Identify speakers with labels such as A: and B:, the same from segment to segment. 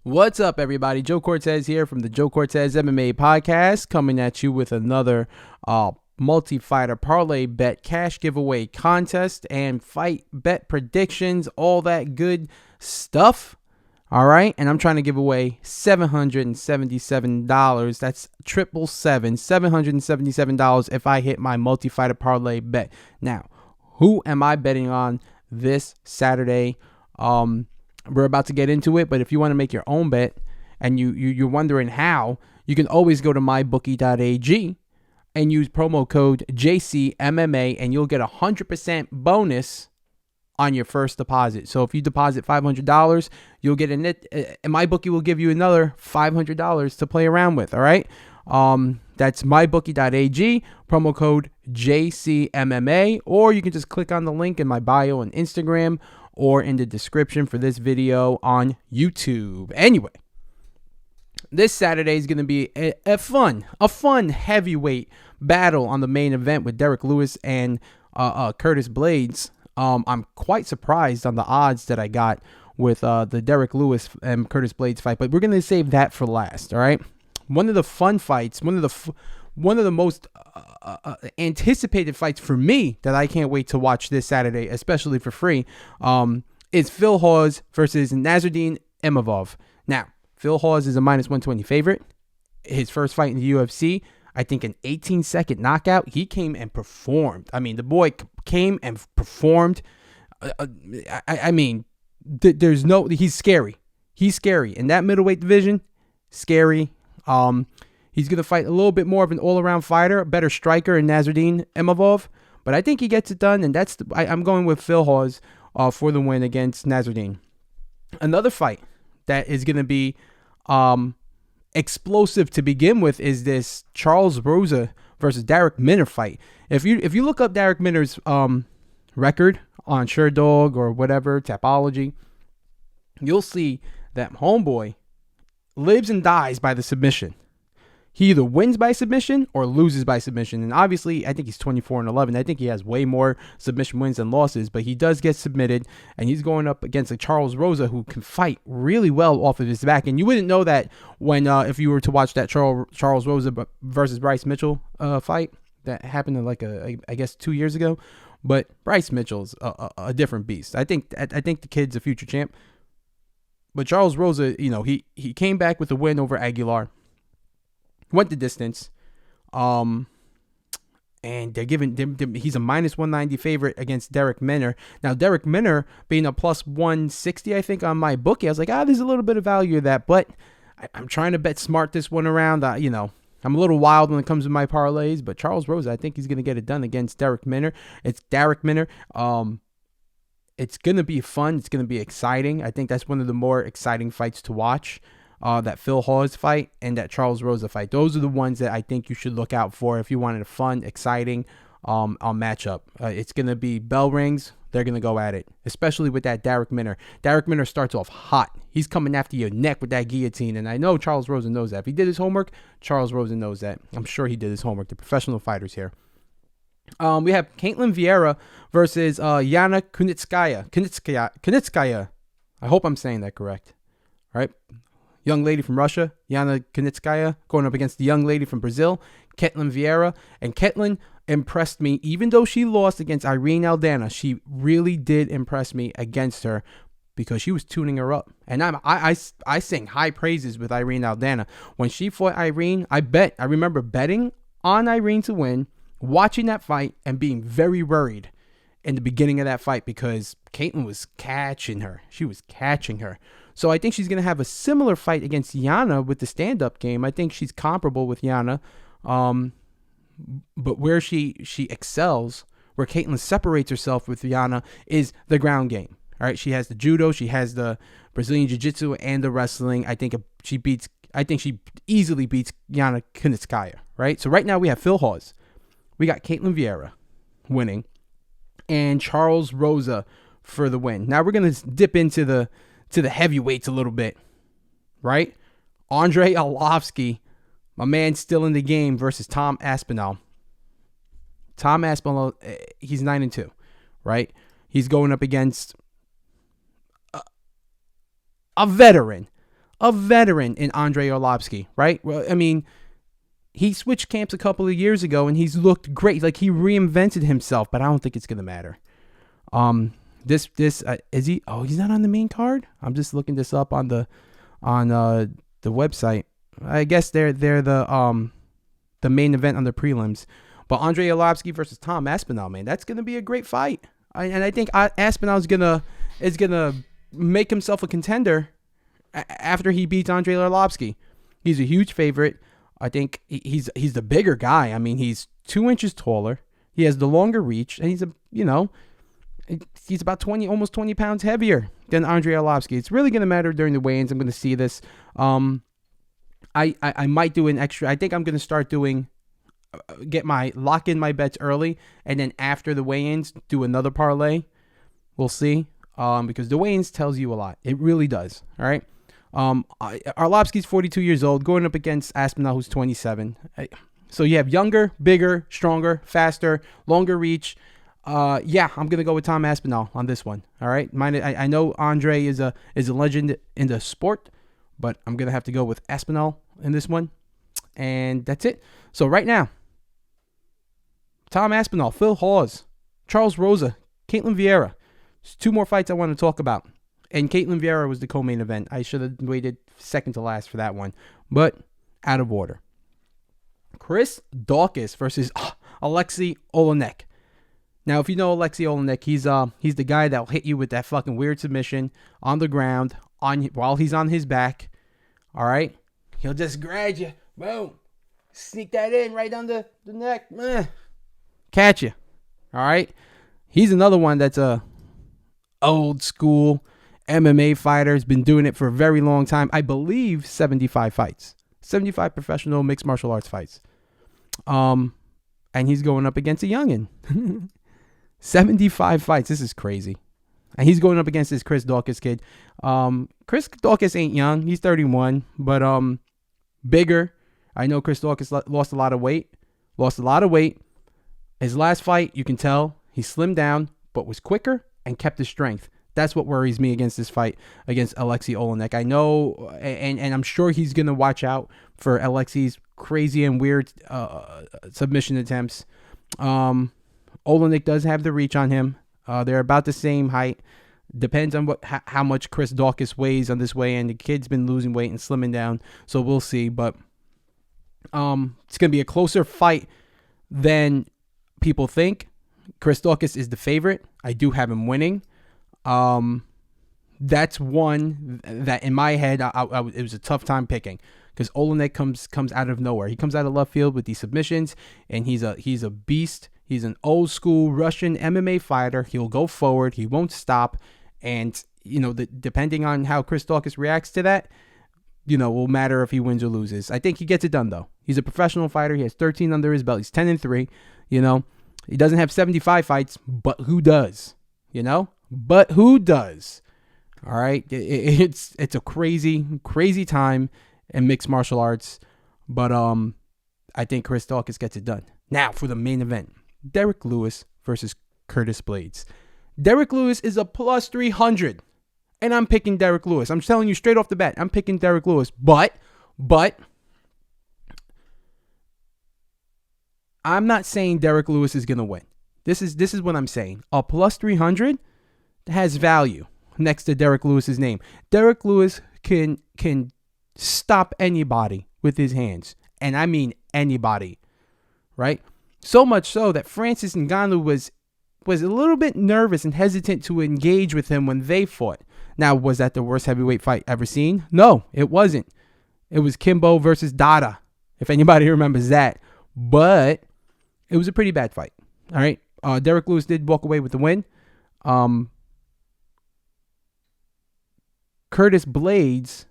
A: What's up, everybody? Joe Cortez here from the Joe Cortez MMA podcast, coming at you with another multi-fighter parlay bet cash giveaway contest and fight bet predictions, all that good stuff. All right, and I'm trying to give away $777. That's $777 if I hit my multi-fighter parlay bet. Now, who am I betting on this Saturday? We're about to get into it, but if you want to make your own bet and you're wondering how, you can always go to MYBOOKIE.ag and use promo code JCMMA, and you'll get 100% bonus on your first deposit. So if you deposit $500, you'll get and MyBookie will give you another $500 to play around with. All right. That's MyBookie.ag, promo code JCMMA, or you can just click on the link in my bio on Instagram or in the description for this video on YouTube. Anyway, this Saturday is going to be a fun heavyweight battle on the main event with Derrick Lewis and Curtis Blaydes. I'm quite surprised on the odds that I got with the Derrick Lewis and Curtis Blaydes fight, but we're going to save that for last, all right? One of the fun fights, one of the most anticipated fights for me that I can't wait to watch this Saturday, especially for free, is Phil Hawes versus Nazardine Emmavolv. Now, Phil Hawes is a -120 favorite. His first fight in the UFC, I think an 18-second knockout. He came and performed. I mean, the boy came and performed. He's scary. He's scary. In that middleweight division, scary. He's going to fight a little bit more of an all-around fighter, a better striker in Nazardine Emmavolv, but I think he gets it done, and I'm going with Phil Hawes for the win against Nazardine. Another fight that is going to be explosive to begin with is this Charles Rosa versus Darrick Minner fight. If you look up Darrick Minner's record on SureDog or whatever, Tapology, you'll see that homeboy lives and dies by the submission. He either wins by submission or loses by submission. And obviously, I think he's 24-11. I think he has way more submission wins than losses, but he does get submitted, and he's going up against a Charles Rosa who can fight really well off of his back. And you wouldn't know that when if you were to watch that Charles Rosa versus Bryce Mitchell fight that happened in I guess 2 years ago. But Bryce Mitchell's a different beast. I think the kid's a future champ. But Charles Rosa, he came back with a win over Aguilar. Went the distance, and they're giving he's a -190 favorite against Darrick Minner. Now, Darrick Minner being a +160, I think, on my bookie, I was like, there's a little bit of value of that, but I'm trying to bet smart this one around. I'm a little wild when it comes to my parlays, but Charles Rosa, I think he's going to get it done against Darrick Minner. It's Darrick Minner. It's going to be fun. It's going to be exciting. I think that's one of the more exciting fights to watch. That Phil Hawes fight and that Charles Rosa fight. Those are the ones that I think you should look out for if you wanted a fun, exciting matchup. It's going to be bell rings. They're going to go at it, especially with that Darrick Minner. Darrick Minner starts off hot. He's coming after your neck with that guillotine, and I know Charles Rosa knows that. If he did his homework, Charles Rosa knows that. I'm sure he did his homework. The professional fighters here. We have Ketlen Vieira versus Yana Kunitskaya. I hope I'm saying that correct. All right. Young lady from Russia, Yana Kunitskaya, going up against the young lady from Brazil, Ketlen Vieira. And Ketlen impressed me, even though she lost against Irene Aldana. She really did impress me against her because she was tuning her up. And I sing high praises with Irene Aldana. When she fought Irene, I remember betting on Irene to win, watching that fight, and being very worried in the beginning of that fight because Ketlen was catching her. She was catching her. So I think she's going to have a similar fight against Yana with the stand-up game. I think she's comparable with Yana. But where she excels, where Ketlen separates herself with Yana, is the ground game. All right, she has the judo, she has the Brazilian jiu-jitsu, and the wrestling. I think she easily beats Yana Kunitskaya, right? So right now we have Phil Hawes. We got Ketlen Vieira winning and Charles Rosa for the win. Now we're going to dip into the heavyweights a little bit, right? Andre Ialovsky, my man still in the game, versus Tom Aspinall. Tom Aspinall, he's 9-2, right? He's going up against a veteran a veteran in Andrei Arlovsky, right? Well, I mean, he switched camps a couple of years ago and he's looked great. Like he reinvented himself, but I don't think it's gonna matter. This is he? Oh, he's not on the main card. I'm just looking this up on the website. I guess they're the main event on the prelims. But Andrei Ialovsky versus Tom Aspinall, man, that's gonna be a great fight. And I think Aspinall is gonna make himself a contender after he beats Andrei Ialovsky. He's a huge favorite. I think he's the bigger guy. I mean, he's 2 inches taller. He has the longer reach, and he's about almost 20 pounds heavier than Andrei Ialovsky. It's really going to matter during the weigh-ins. I'm going to see this. I might do an extra. I think I'm going to start lock in my bets early, and then after the weigh-ins, do another parlay. We'll see. Because the weigh-ins tells you a lot. It really does. All right. Arlovsky's 42 years old, going up against Aspinall, who's 27. So you have younger, bigger, stronger, faster, longer reach. Yeah, I'm gonna go with Tom Aspinall on this one. All right. I know Andre is a legend in the sport, but I'm gonna have to go with Aspinall in this one, and that's it. So right now, Tom Aspinall, Phil Hawes, Charles Rosa, Caitlin Vieira. There's 2 more fights I want to talk about. And Caitlin Vieira was the co-main event. I should have waited second to last for that one. But out of order. Chris Dawkis versus Alexi Olenek. Now, if you know Alexi Olenek, he's the guy that'll hit you with that fucking weird submission on the ground while he's on his back. All right? He'll just grab you. Boom. Sneak that in right under the neck. Catch you. All right? He's another one that's a old school MMA fighter. Has been doing it for a very long time. I believe 75 fights. 75 professional mixed martial arts fights. And he's going up against a youngin. 75 fights. This is crazy. And he's going up against this Chris Dawkis kid. Chris Dawkis ain't young. He's 31, but bigger. I know Chris Dawkis lost a lot of weight. His last fight, you can tell he slimmed down, but was quicker and kept his strength. That's what worries me against this fight against Alexi Olenek. I know, and I'm sure he's going to watch out for Alexi's crazy and weird submission attempts. Olenek does have the reach on him. They're about the same height. Depends on how much Chris Dawkis weighs on this weigh-in. The kid's been losing weight and slimming down, so we'll see. But it's going to be a closer fight than people think. Chris Dawkis is the favorite. I do have him winning. That's one that in my head it was a tough time picking because Olenek comes out of nowhere. He comes out of left field with these submissions, and he's a beast. He's an old school Russian MMA fighter. He'll go forward. He won't stop. And depending on how Chris Dawkis reacts to that, will matter if he wins or loses. I think he gets it done though. He's a professional fighter. He has 13 under his belt. He's 10-3. He doesn't have 75 fights, but who does? But who does? All right. It's a crazy time in mixed martial arts, but I think Chris Dawkis gets it done. Now for the main event, Derrick Lewis versus Curtis Blaydes. Derrick Lewis is a plus 300, and I'm picking Derrick Lewis. I'm telling you straight off the bat, I'm picking Derrick Lewis, but I'm not saying Derrick Lewis is going to win. This is what I'm saying. A plus 300 has value next to Derrick Lewis's name. Derrick Lewis can stop anybody with his hands, and I mean anybody, right? So much so that Francis Ngannou was a little bit nervous and hesitant to engage with him when they fought. Now, was that the worst heavyweight fight ever seen? No, it wasn't. It was Kimbo versus Dada, if anybody remembers that. But it was a pretty bad fight. All right. Derrick Lewis did walk away with the win. Curtis Blaydes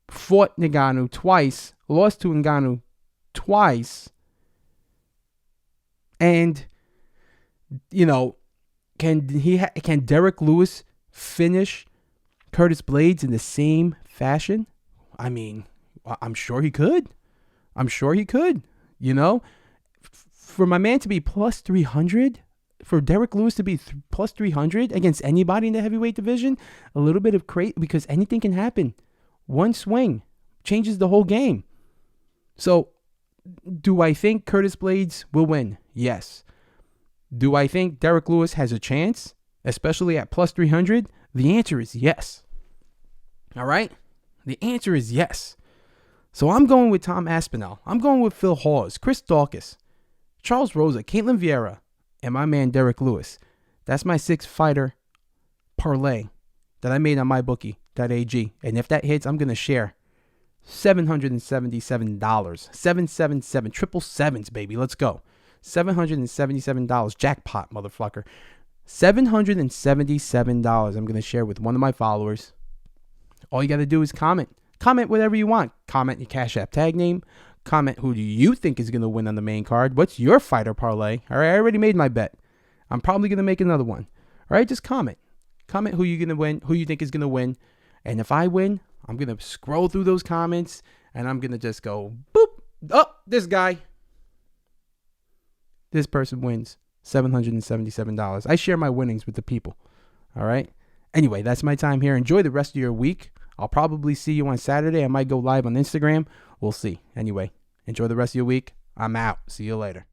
A: fought Ngannou twice, lost to Ngannou twice. And, can Derrick Lewis finish Curtis Blaydes in the same fashion? I mean, I'm sure he could. For my man to be plus 300, for Derrick Lewis to be plus 300 against anybody in the heavyweight division, a little bit of crazy, because anything can happen One swing changes the whole game. So, do I think Curtis Blaydes will win? Yes. Do I think Derrick Lewis has a chance, especially at plus 300? The answer is yes. All right? The answer is yes. So I'm going with Tom Aspinall. I'm going with Phil Hawes, Chris Dawkis, Charles Rosa, Caitlin Vieira, and my man Derrick Lewis. That's my 6-fighter parlay that I made on MYBOOKIE.ag. And if that hits, I'm going to share $777. 777, triple sevens, baby. Let's go. $777. Jackpot, motherfucker. $777 I'm going to share with one of my followers. All you got to do is comment. Comment whatever you want. Comment your Cash App tag name. Comment who do you think is going to win on the main card. What's your fighter parlay? All right, I already made my bet. I'm probably going to make another one. All right, just comment. Comment who you're going to win, who you think is going to win. And if I win, I'm going to scroll through those comments and I'm going to just go, boop. Oh, this guy. This person wins $777. I share my winnings with the people. All right. Anyway, that's my time here. Enjoy the rest of your week. I'll probably see you on Saturday. I might go live on Instagram. We'll see. Anyway, enjoy the rest of your week. I'm out. See you later.